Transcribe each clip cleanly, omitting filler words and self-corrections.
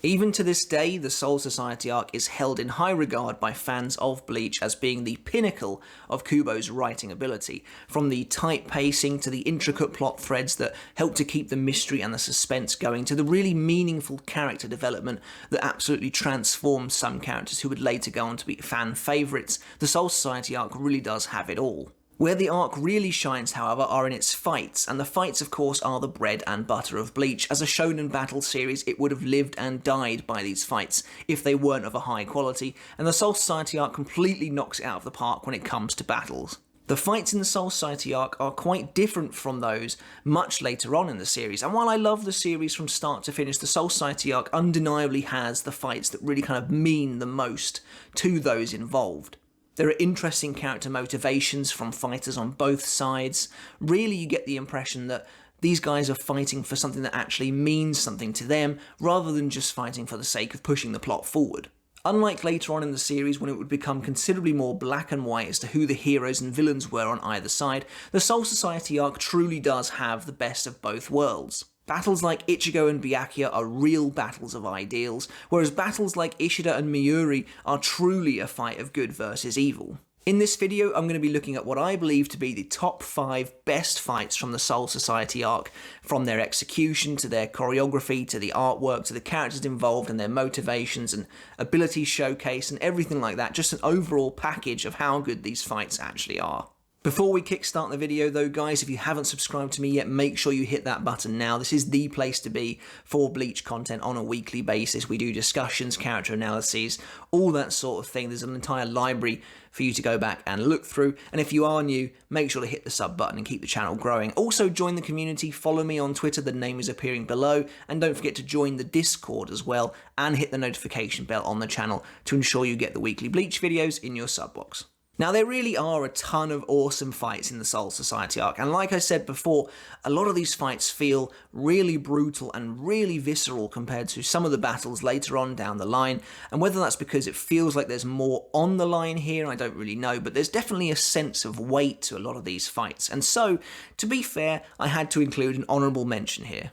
Even to this day, the Soul Society arc is held in high regard by fans of Bleach as being the pinnacle of Kubo's writing ability, from the tight pacing to the intricate plot threads that help to keep the mystery and the suspense going, to the really meaningful character development that absolutely transforms some characters who would later go on to be fan favourites. The Soul Society arc really does have it all. Where the arc really shines, however, are in its fights, and the fights of course are the bread and butter of Bleach. As a shonen battle series, it would have lived and died by these fights if they weren't of a high quality, and the Soul Society arc completely knocks it out of the park when it comes to battles. The fights in the Soul Society arc are quite different from those much later on in the series, and while I love the series from start to finish, the Soul Society arc undeniably has the fights that really kind of mean the most to those involved. There are interesting character motivations from fighters on both sides. Really, you get the impression that these guys are fighting for something that actually means something to them, rather than just fighting for the sake of pushing the plot forward. Unlike later on in the series, when it would become considerably more black and white as to who the heroes and villains were on either side, the Soul Society arc truly does have the best of both worlds. Battles like Ichigo and Byakuya are real battles of ideals, whereas battles like Ishida and Miuri are truly a fight of good versus evil. In this video, I'm going to be looking at what I believe to be the top 5 best fights from the Soul Society arc, from their execution to their choreography to the artwork to the characters involved and their motivations and ability showcase and everything like that, just an overall package of how good these fights actually are. Before we kickstart the video though, guys, if you haven't subscribed to me yet, make sure you hit that button now. This is the place to be for Bleach content on a weekly basis. We do discussions, character analyses, all that sort of thing. There's an entire library for you to go back and look through. And if you are new, make sure to hit the sub button and keep the channel growing. Also join the community, follow me on Twitter, the name is appearing below. And don't forget to join the Discord as well and hit the notification bell on the channel to ensure you get the weekly Bleach videos in your sub box. Now, there really are a ton of awesome fights in the Soul Society arc, and like I said before, a lot of these fights feel really brutal and really visceral compared to some of the battles later on down the line, and whether that's because it feels like there's more on the line here, I don't really know, but there's definitely a sense of weight to a lot of these fights, and so, to be fair, I had to include an honourable mention here.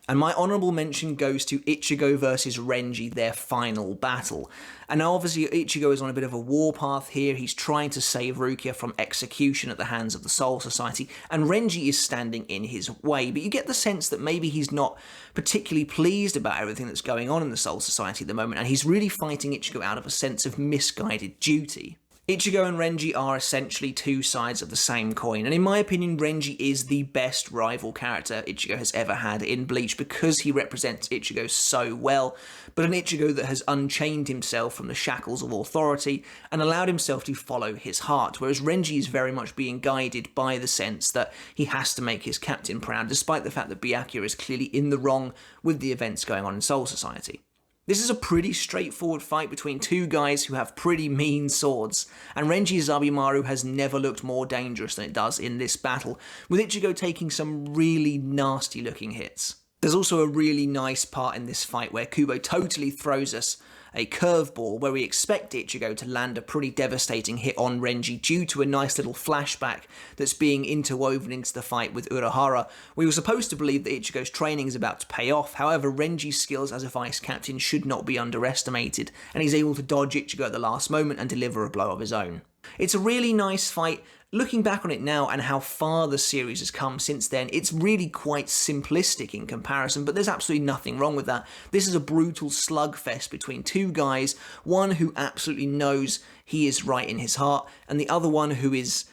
And my honourable mention goes to Ichigo versus Renji, their final battle. And now obviously Ichigo is on a bit of a warpath here, he's trying to save Rukia from execution at the hands of the Soul Society, and Renji is standing in his way, but you get the sense that maybe he's not particularly pleased about everything that's going on in the Soul Society at the moment, and he's really fighting Ichigo out of a sense of misguided duty. Ichigo and Renji are essentially two sides of the same coin, and in my opinion, Renji is the best rival character Ichigo has ever had in Bleach because he represents Ichigo so well, but an Ichigo that has unchained himself from the shackles of authority and allowed himself to follow his heart, whereas Renji is very much being guided by the sense that he has to make his captain proud, despite the fact that Byakuya is clearly in the wrong with the events going on in Soul Society. This is a pretty straightforward fight between two guys who have pretty mean swords, and Renji's Zabimaru has never looked more dangerous than it does in this battle, with Ichigo taking some really nasty looking hits. There's also a really nice part in this fight where Kubo totally throws us a curveball where we expect Ichigo to land a pretty devastating hit on Renji due to a nice little flashback that's being interwoven into the fight with Urahara. We were supposed to believe that Ichigo's training is about to pay off, however Renji's skills as a vice captain should not be underestimated, and he's able to dodge Ichigo at the last moment and deliver a blow of his own. It's a really nice fight. Looking back on it now and how far the series has come since then, it's really quite simplistic in comparison, but there's absolutely nothing wrong with that. This is a brutal slugfest between two guys, one who absolutely knows he is right in his heart, and the other one who is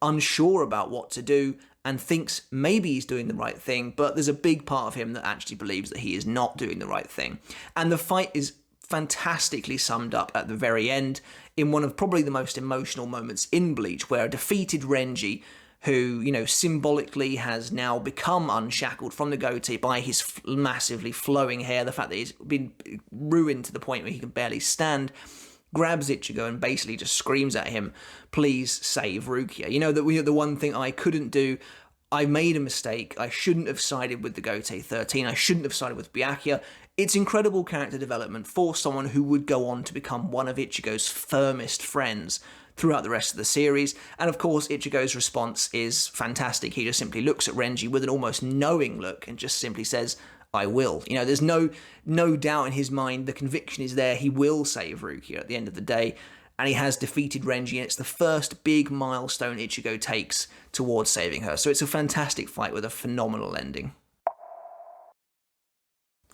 unsure about what to do and thinks maybe he's doing the right thing, but there's a big part of him that actually believes that he is not doing the right thing. And the fight is fantastically summed up at the very end in one of probably the most emotional moments in Bleach, where a defeated Renji, who, you know, symbolically has now become unshackled from the goatee by his massively flowing hair, the fact that he's been ruined to the point where he can barely stand, grabs Ichigo and basically just screams at him, "Please save Rukia." You know, that the one thing I couldn't do, I made a mistake, I shouldn't have sided with the Gote 13, I shouldn't have sided with Byakuya. It's incredible character development for someone who would go on to become one of Ichigo's firmest friends throughout the rest of the series, and of course Ichigo's response is fantastic. He just simply looks at Renji with an almost knowing look and just simply says, I will. You know, there's no doubt in his mind, the conviction is there, he will save Rukia at the end of the day, and he has defeated Renji, and it's the first big milestone Ichigo takes towards saving her. So it's a fantastic fight with a phenomenal ending.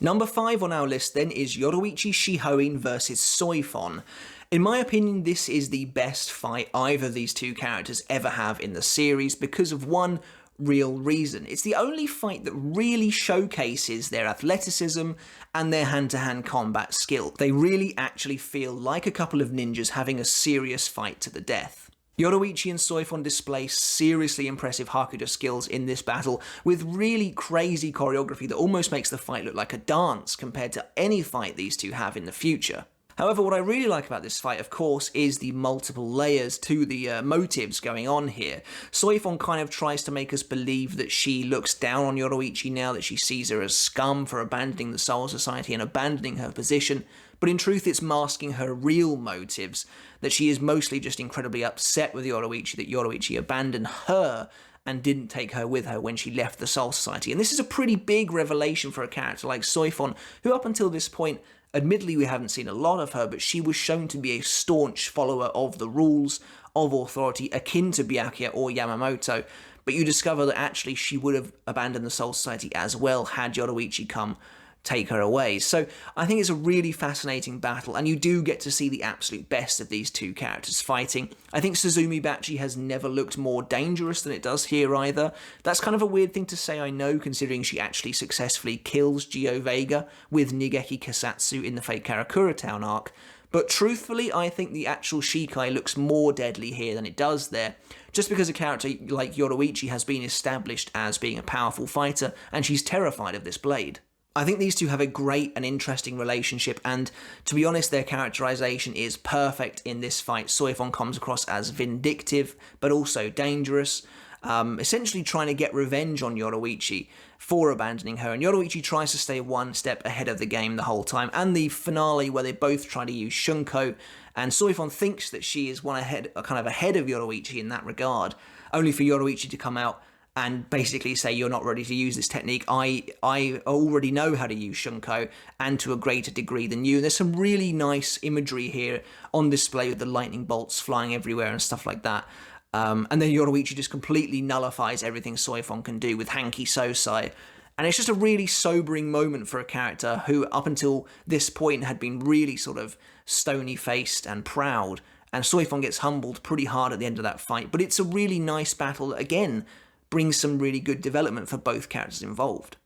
Number 5 on our list then is Yoruichi Shihoin versus Soifon. In my opinion, this is the best fight either of these two characters ever have in the series because of one real reason. It's the only fight that really showcases their athleticism and their hand-to-hand combat skill. They really actually feel like a couple of ninjas having a serious fight to the death. Yoruichi and Soifon display seriously impressive Hakuda skills in this battle, with really crazy choreography that almost makes the fight look like a dance compared to any fight these two have in the future. However, what I really like about this fight, of course, is the multiple layers to the motives going on here. Soifon kind of tries to make us believe that she looks down on Yoruichi now, that she sees her as scum for abandoning the Soul Society and abandoning her position, but in truth it's masking her real motives, that she is mostly just incredibly upset with Yoruichi that Yoruichi abandoned her and didn't take her with her when she left the Soul Society. And this is a pretty big revelation for a character like Soifon, who up until this point, admittedly we haven't seen a lot of her, but she was shown to be a staunch follower of the rules, of authority, akin to Byakuya or Yamamoto, but you discover that actually she would have abandoned the Soul Society as well had Yoruichi come take her away. So I think it's a really fascinating battle, and you do get to see the absolute best of these two characters fighting. I think Suzumi Bachi has never looked more dangerous than it does here either. That's kind of a weird thing to say, I know, considering she actually successfully kills Gio Vega with Nigeki Kasatsu in the Fate Karakura Town arc, but truthfully I think the actual Shikai looks more deadly here than it does there, just because a character like Yoruichi has been established as being a powerful fighter, and she's terrified of this blade. I think these two have a great and interesting relationship, and to be honest, their characterization is perfect in this fight. Soifon comes across as vindictive, but also dangerous, essentially trying to get revenge on Yoruichi for abandoning her, and Yoruichi tries to stay one step ahead of the game the whole time, and the finale where they both try to use Shunko, and Soifon thinks that she is ahead of Yoruichi in that regard, only for Yoruichi to come out and basically say, you're not ready to use this technique, I already know how to use Shunko, and to a greater degree than you. And there's some really nice imagery here on display with the lightning bolts flying everywhere and stuff like that. And then Yoruichi just completely nullifies everything Soifon can do with Hanki Sosai. And it's just a really sobering moment for a character who, up until this point, had been really sort of stony-faced and proud. And Soifon gets humbled pretty hard at the end of that fight. But it's a really nice battle that, again, brings some really good development for both characters involved.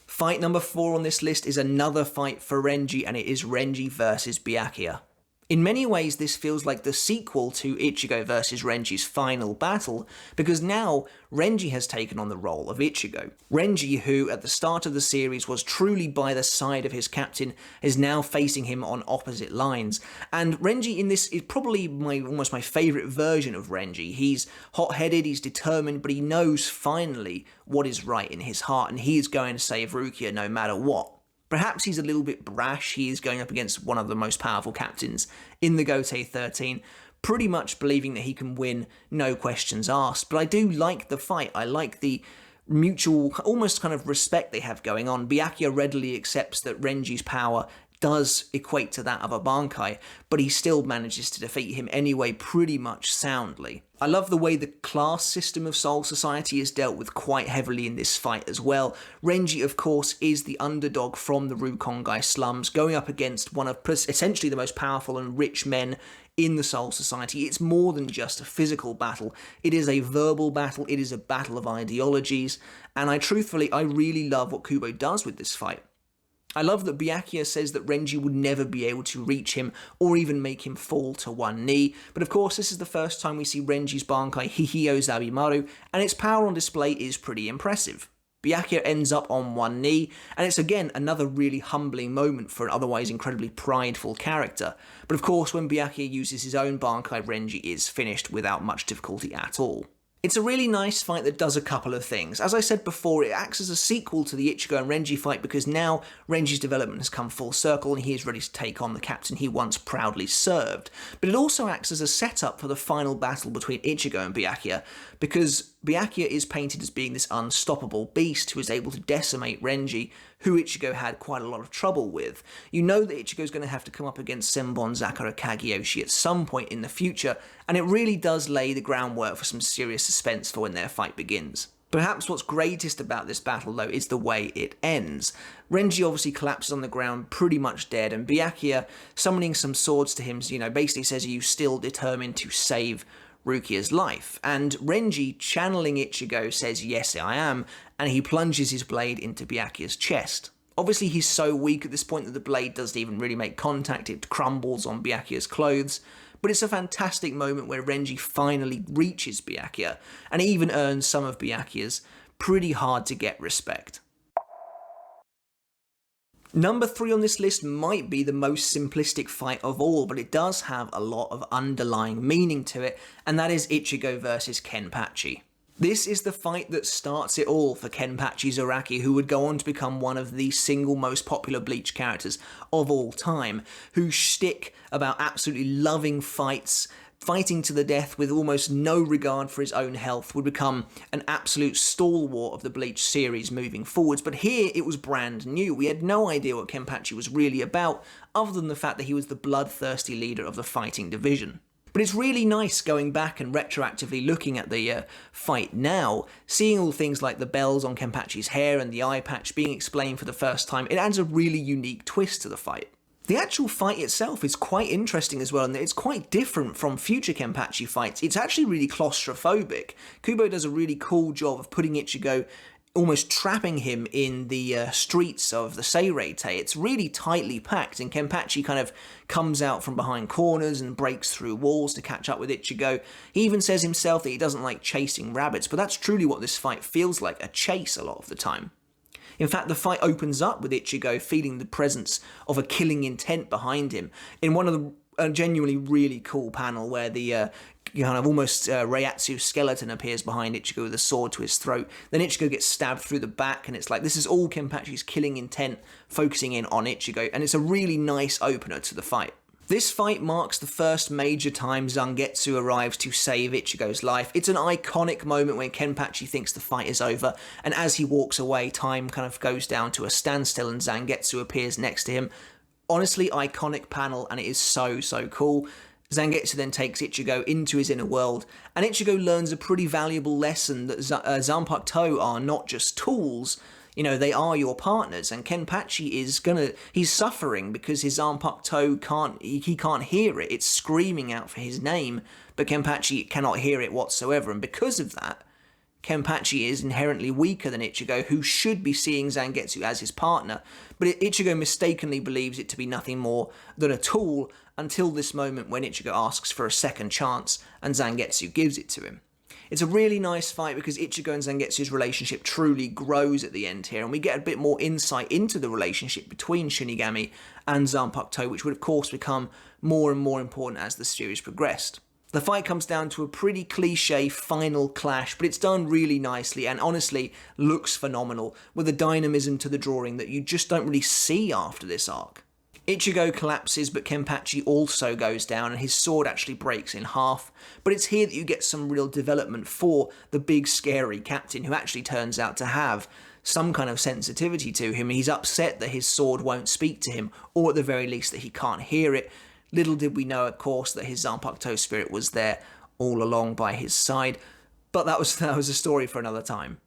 Fight number 4 on this list is another fight for Renji, and it is Renji versus Byakuya. In many ways, this feels like the sequel to Ichigo versus Renji's final battle, because now Renji has taken on the role of Ichigo. Renji, who at the start of the series was truly by the side of his captain, is now facing him on opposite lines. And Renji in this is probably almost my favourite version of Renji. He's hot-headed, he's determined, but he knows finally what is right in his heart, and he is going to save Rukia no matter what. Perhaps he's a little bit brash. He is going up against one of the most powerful captains in the Gotei 13, pretty much believing that he can win, no questions asked. But I do like the fight. I like the mutual, almost kind of respect they have going on. Byakuya readily accepts that Renji's power does equate to that of a Bankai, but he still manages to defeat him anyway pretty much soundly. I love the way the class system of Soul Society is dealt with quite heavily in this fight as well. Renji, of course, is the underdog from the Rukongai slums, going up against one of essentially the most powerful and rich men in the Soul Society. It's more than just a physical battle. It is a verbal battle, it is a battle of ideologies, and I really love what Kubo does with this fight. I love that Byakuya says that Renji would never be able to reach him or even make him fall to one knee, but of course this is the first time we see Renji's Bankai Hihio Zabimaru, and its power on display is pretty impressive. Byakuya ends up on one knee, and it's again another really humbling moment for an otherwise incredibly prideful character. But of course when Byakuya uses his own Bankai, Renji is finished without much difficulty at all. It's a really nice fight that does a couple of things. As I said before, it acts as a sequel to the Ichigo and Renji fight because now Renji's development has come full circle and he is ready to take on the captain he once proudly served. But it also acts as a setup for the final battle between Ichigo and Byakuya, because Byakuya is painted as being this unstoppable beast who is able to decimate Renji, who Ichigo had quite a lot of trouble with. You know that Ichigo's going to have to come up against Senbon Zakura Kageyoshi at some point in the future, and it really does lay the groundwork for some serious suspense for when their fight begins. Perhaps what's greatest about this battle, though, is the way it ends. Renji obviously collapses on the ground, pretty much dead, and Byakuya, summoning some swords to him, basically says, "Are you still determined to save Rukia's life?" And Renji, channeling Ichigo, says, "Yes, I am," and he plunges his blade into Byakuya's chest. Obviously, he's so weak at this point that the blade doesn't even really make contact, it crumbles on Byakuya's clothes. But it's a fantastic moment where Renji finally reaches Byakuya, and even earns some of Byakuya's pretty hard to get respect. Number 3 on this list might be the most simplistic fight of all, but it does have a lot of underlying meaning to it, and that is Ichigo versus Kenpachi. This is the fight that starts it all for Kenpachi Zaraki, who would go on to become one of the single most popular Bleach characters of all time, whose shtick about absolutely loving fights, fighting to the death with almost no regard for his own health, would become an absolute stalwart of the Bleach series moving forwards. But here it was brand new. We had no idea what Kenpachi was really about, other than the fact that he was the bloodthirsty leader of the fighting division. But it's really nice going back and retroactively looking at the fight now, seeing all things like the bells on Kenpachi's hair and the eye patch being explained for the first time. It adds a really unique twist to the fight. The actual fight itself is quite interesting as well, and it's quite different from future Kenpachi fights. It's actually really claustrophobic. Kubo does a really cool job of putting Ichigo, almost trapping him in the streets of the Seirei. It's really tightly packed, and Kenpachi kind of comes out from behind corners and breaks through walls to catch up with Ichigo. He even says himself that he doesn't like chasing rabbits, but that's truly what this fight feels like, a chase a lot of the time. In fact, the fight opens up with Ichigo feeling the presence of a killing intent behind him in one of the genuinely really cool panel where the kind of almost Reiatsu skeleton appears behind Ichigo with a sword to his throat. Then Ichigo gets stabbed through the back, and it's like this is all Kenpachi's killing intent focusing in on Ichigo, and it's a really nice opener to the fight. This fight marks the first major time Zangetsu arrives to save Ichigo's life. It's an iconic moment when Kenpachi thinks the fight is over, and as he walks away, time kind of goes down to a standstill and Zangetsu appears next to him. Honestly, iconic panel, and it is so cool. Zangetsu then takes Ichigo into his inner world, and Ichigo learns a pretty valuable lesson that Zanpakuto are not just tools, they are your partners, and Kenpachi he's suffering because his Zanpakuto can't hear it. It's screaming out for his name, but Kenpachi cannot hear it whatsoever, and because of that, Kenpachi is inherently weaker than Ichigo, who should be seeing Zangetsu as his partner, but Ichigo mistakenly believes it to be nothing more than a tool until this moment when Ichigo asks for a second chance and Zangetsu gives it to him. It's a really nice fight because Ichigo and Zangetsu's relationship truly grows at the end here, and we get a bit more insight into the relationship between Shinigami and Zanpakuto, which would of course become more and more important as the series progressed. The fight comes down to a pretty cliche final clash, but it's done really nicely and honestly looks phenomenal, with a dynamism to the drawing that you just don't really see after this arc. Ichigo collapses, but Kenpachi also goes down, and his sword actually breaks in half. But it's here that you get some real development for the big scary captain, who actually turns out to have some kind of sensitivity to him. He's upset that his sword won't speak to him, or at the very least that he can't hear it. Little did we know, of course, that his Zanpakuto spirit was there all along by his side. But that was a story for another time.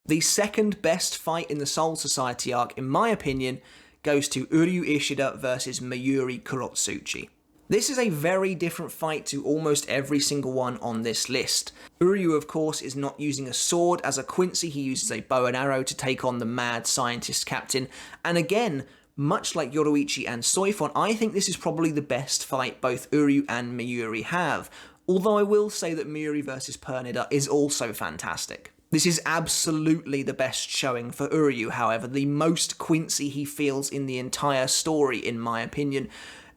The second best fight in the Soul Society arc, in my opinion, goes to Uryu Ishida versus Mayuri Kurotsuchi. This is a very different fight to almost every single one on this list. Uryu, of course, is not using a sword. As a Quincy, he uses a bow and arrow to take on the mad scientist captain. And again, much like Yoruichi and Soifon, I think this is probably the best fight both Uryu and Mayuri have. Although I will say that Mayuri versus Pernida is also fantastic. This is absolutely the best showing for Uryu, however, the most Quincy he feels in the entire story, in my opinion.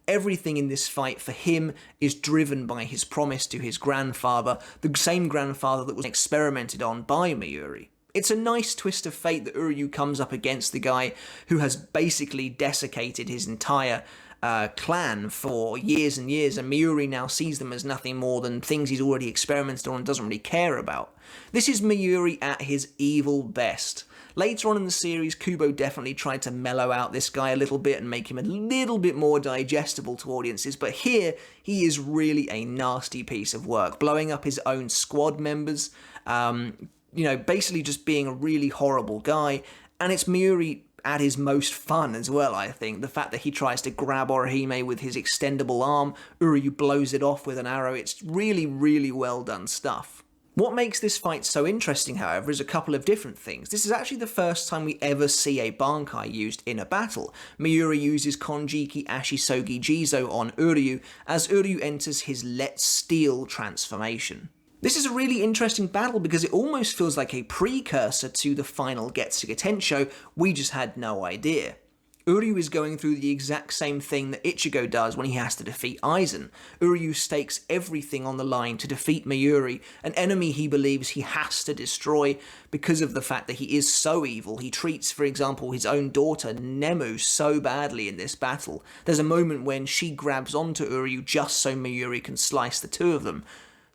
Everything in this fight for him is driven by his promise to his grandfather, the same grandfather that was experimented on by Mayuri. It's a nice twist of fate that Uryu comes up against the guy who has basically desiccated his entire clan for years and years, and Miuri now sees them as nothing more than things he's already experimented on and doesn't really care about. This is Miuri at his evil best. Later on in the series, Kubo definitely tried to mellow out this guy a little bit and make him a little bit more digestible to audiences, but here he is really a nasty piece of work, blowing up his own squad members, basically just being a really horrible guy, and it's Miuri at his most fun as well, I think. The fact that he tries to grab Orihime with his extendable arm, Uryu blows it off with an arrow, it's really, really well done stuff. What makes this fight so interesting, however, is a couple of different things. This is actually the first time we ever see a Bankai used in a battle. Miuri uses Konjiki Ashisogi Jizo on Uryu as Uryu enters his Let's Steal transformation. This is a really interesting battle because it almost feels like a precursor to the final Getsuga Tensho, we just had no idea. Uryu is going through the exact same thing that Ichigo does when he has to defeat Aizen. Uryu stakes everything on the line to defeat Miuri, an enemy he believes he has to destroy because of the fact that he is so evil. He treats, for example, his own daughter, Nemu, so badly in this battle. There's a moment when she grabs onto Uryu just so Miuri can slice the two of them.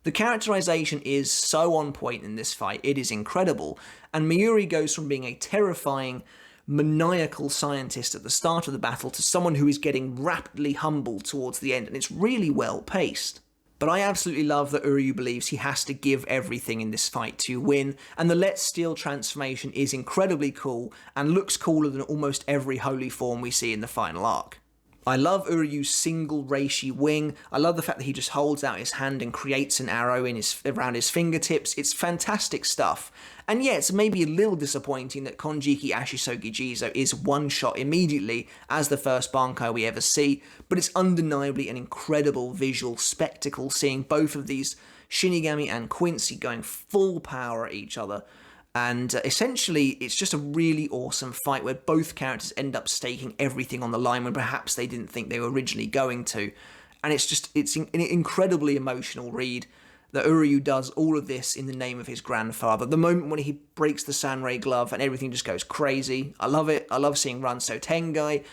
The characterization is so on point in this fight, it is incredible, and Miuri goes from being a terrifying, maniacal scientist at the start of the battle to someone who is getting rapidly humbled towards the end, and it's really well paced. But I absolutely love that Uryu believes he has to give everything in this fight to win, and the Let's Steal transformation is incredibly cool and looks cooler than almost every holy form we see in the final arc. I love Uryu's single reishi wing. I love the fact that he just holds out his hand and creates an arrow around his fingertips. It's fantastic stuff. And yeah, it's maybe a little disappointing that Konjiki Ashisogi Jizo is one shot immediately as the first Bankai we ever see, but it's undeniably an incredible visual spectacle seeing both of these Shinigami and Quincy going full power at each other. And essentially, it's just a really awesome fight where both characters end up staking everything on the line when perhaps they didn't think they were originally going to. And it's an incredibly emotional read that Uryu does all of this in the name of his grandfather. The moment when he breaks the Sanrei glove and everything just goes crazy. I love it. I love seeing Ranso Tengai,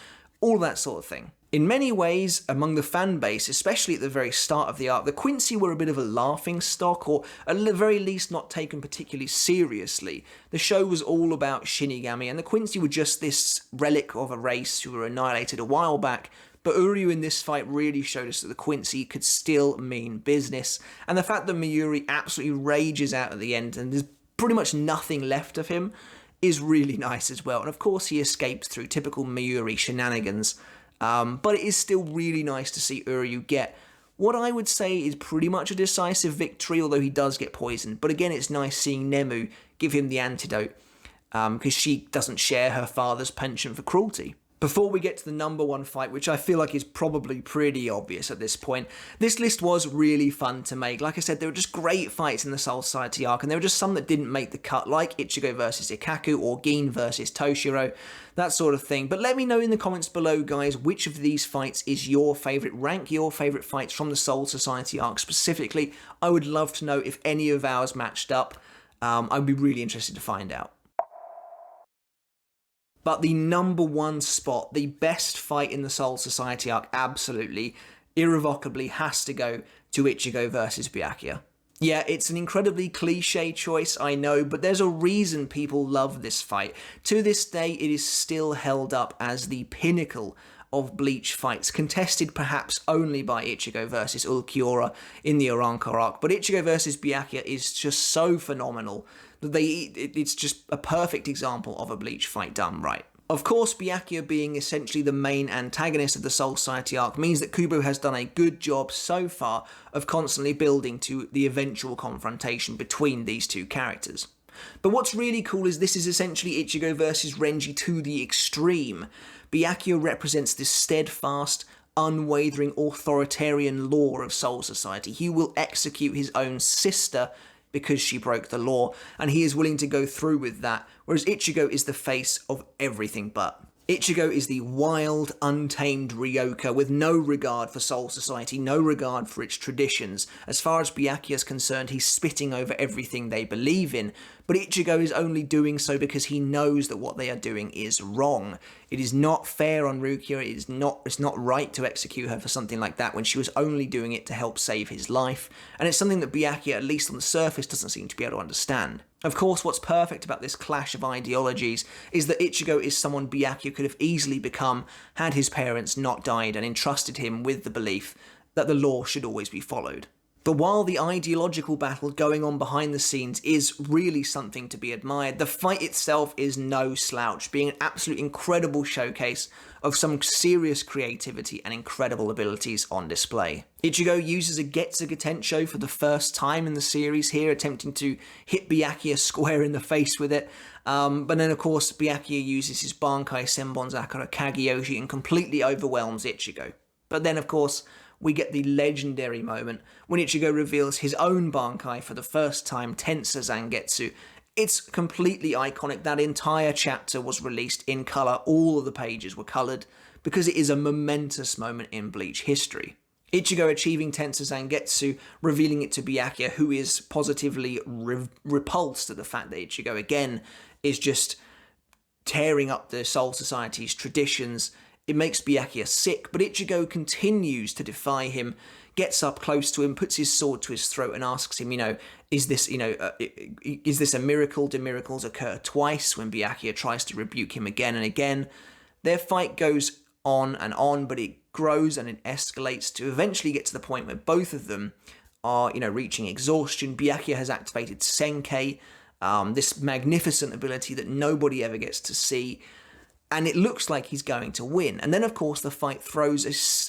all that sort of thing. In many ways, among the fan base, especially at the very start of the arc, the Quincy were a bit of a laughing stock, or at the very least not taken particularly seriously. The show was all about Shinigami, and the Quincy were just this relic of a race who were annihilated a while back, but Uryu in this fight really showed us that the Quincy could still mean business, and the fact that Miuri absolutely rages out at the end and there's pretty much nothing left of him is really nice as well. And of course he escapes through typical Miuri shenanigans. But it is still really nice to see Uryu get what I would say is pretty much a decisive victory, although he does get poisoned. But again, it's nice seeing Nemu give him the antidote, because she doesn't share her father's penchant for cruelty. Before we get to the number one fight, which I feel like is probably pretty obvious at this point, this list was really fun to make. Like I said, there were just great fights in the Soul Society arc, and there were just some that didn't make the cut, like Ichigo versus Ikaku or Gin versus Toshiro, that sort of thing. But let me know in the comments below, guys, which of these fights is your favourite. Rank your favourite fights from the Soul Society arc specifically. I would love to know if any of ours matched up. I'd be really interested to find out. But the number one spot, the best fight in the Soul Society arc, absolutely, irrevocably has to go to Ichigo versus Byakuya. Yeah, it's an incredibly cliche choice, I know, but there's a reason people love this fight. To this day, it is still held up as the pinnacle of Bleach fights, contested perhaps only by Ichigo versus Ulquiorra in the Arrancar arc, but Ichigo versus Byakuya is just so phenomenal that it's just a perfect example of a Bleach fight done right. Of course, Byakuya being essentially the main antagonist of the Soul Society arc means that Kubo has done a good job so far of constantly building to the eventual confrontation between these two characters. But what's really cool is this is essentially Ichigo versus Renji to the extreme. Byakuya represents this steadfast, unwavering authoritarian law of Soul Society. He will execute his own sister because she broke the law, and he is willing to go through with that, whereas Ichigo is the face of everything but. Ichigo is the wild, untamed Ryoka with no regard for Soul Society, no regard for its traditions. As far as Byakuya is concerned, he's spitting over everything they believe in, but Ichigo is only doing so because he knows that what they are doing is wrong. It is not fair on Rukia, it's not right to execute her for something like that when she was only doing it to help save his life, and it's something that Byakuya, at least on the surface, doesn't seem to be able to understand. Of course, what's perfect about this clash of ideologies is that Ichigo is someone Byakuya could have easily become had his parents not died and entrusted him with the belief that the law should always be followed. But while the ideological battle going on behind the scenes is really something to be admired, the fight itself is no slouch, being an absolute incredible showcase of some serious creativity and incredible abilities on display. Ichigo uses a Getsuga Tensho for the first time in the series here, attempting to hit Byakuya square in the face with it. But then, of course, Byakuya uses his Bankai Senbonzakura Kageyoshi and completely overwhelms Ichigo. But then, of course, we get the legendary moment when Ichigo reveals his own Bankai for the first time, Tensa Zangetsu. It's completely iconic. That entire chapter was released in colour. All of the pages were coloured because it is a momentous moment in Bleach history. Ichigo achieving Tensa Zangetsu, revealing it to Byakuya, who is positively repulsed at the fact that Ichigo, again, is just tearing up the Soul Society's traditions. It makes Byakuya sick, but Ichigo continues to defy him, gets up close to him, puts his sword to his throat and asks him, is this a miracle? Do miracles occur twice? When Byakuya tries to rebuke him again and again. Their fight goes on, but it grows and it escalates to eventually get to the point where both of them are, reaching exhaustion. Byakuya has activated Senkei, this magnificent ability that nobody ever gets to see. And it looks like he's going to win. And then, of course, the fight throws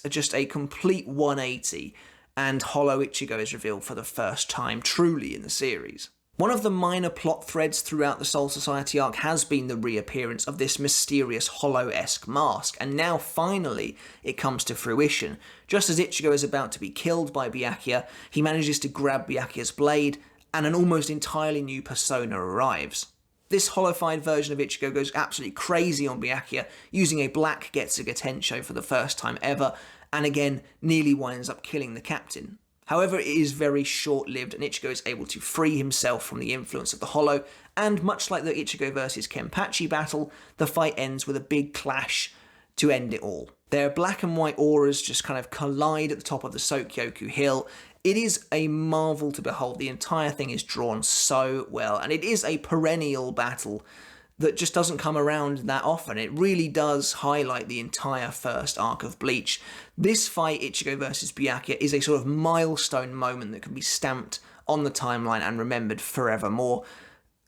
just a complete 180, and Hollow Ichigo is revealed for the first time truly in the series. One of the minor plot threads throughout the Soul Society arc has been the reappearance of this mysterious Hollow-esque mask, and now finally it comes to fruition. Just as Ichigo is about to be killed by Byakuya, he manages to grab Byakuya's blade, and an almost entirely new persona arrives. This hollowified version of Ichigo goes absolutely crazy on Byakuya, using a black Getsuga Tensho for the first time ever, and again, nearly winds up killing the captain. However, it is very short-lived, and Ichigo is able to free himself from the influence of the Hollow, and much like the Ichigo vs Kenpachi battle, the fight ends with a big clash to end it all. Their black and white auras just kind of collide at the top of the Sokyoku Hill. It is a marvel to behold. The entire thing is drawn so well, and it is a perennial battle that just doesn't come around that often. It really does highlight the entire first arc of Bleach. This fight, Ichigo vs Byakuya, is a sort of milestone moment that can be stamped on the timeline and remembered forevermore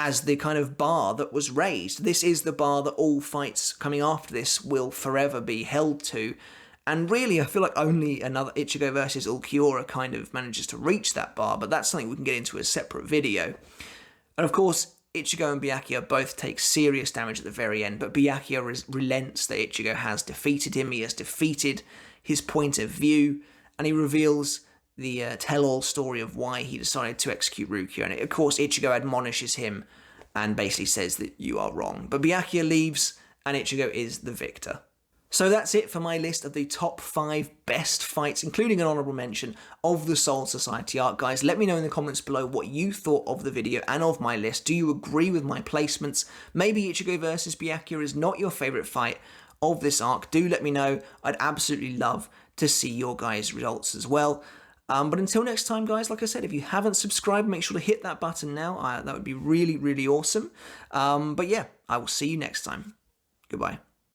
as the kind of bar that was raised. This is the bar that all fights coming after this will forever be held to. And really, I feel like only another Ichigo versus Ulquiorra kind of manages to reach that bar, but that's something we can get into a separate video. And of course, Ichigo and Byakuya both take serious damage at the very end, but Byakuya relents that Ichigo has defeated him. He has defeated his point of view, and he reveals the tell-all story of why he decided to execute Rukia. And of course, Ichigo admonishes him and basically says that you are wrong. But Byakuya leaves, and Ichigo is the victor. So that's it for my list of the top 5 best fights, including an honourable mention of the Soul Society arc. Guys, let me know in the comments below what you thought of the video and of my list. Do you agree with my placements? Maybe Ichigo versus Byakuya is not your favourite fight of this arc. Do let me know. I'd absolutely love to see your guys' results as well. But until next time, guys, like I said, if you haven't subscribed, make sure to hit that button now. That would be really, really awesome. But yeah, I will see you next time. Goodbye.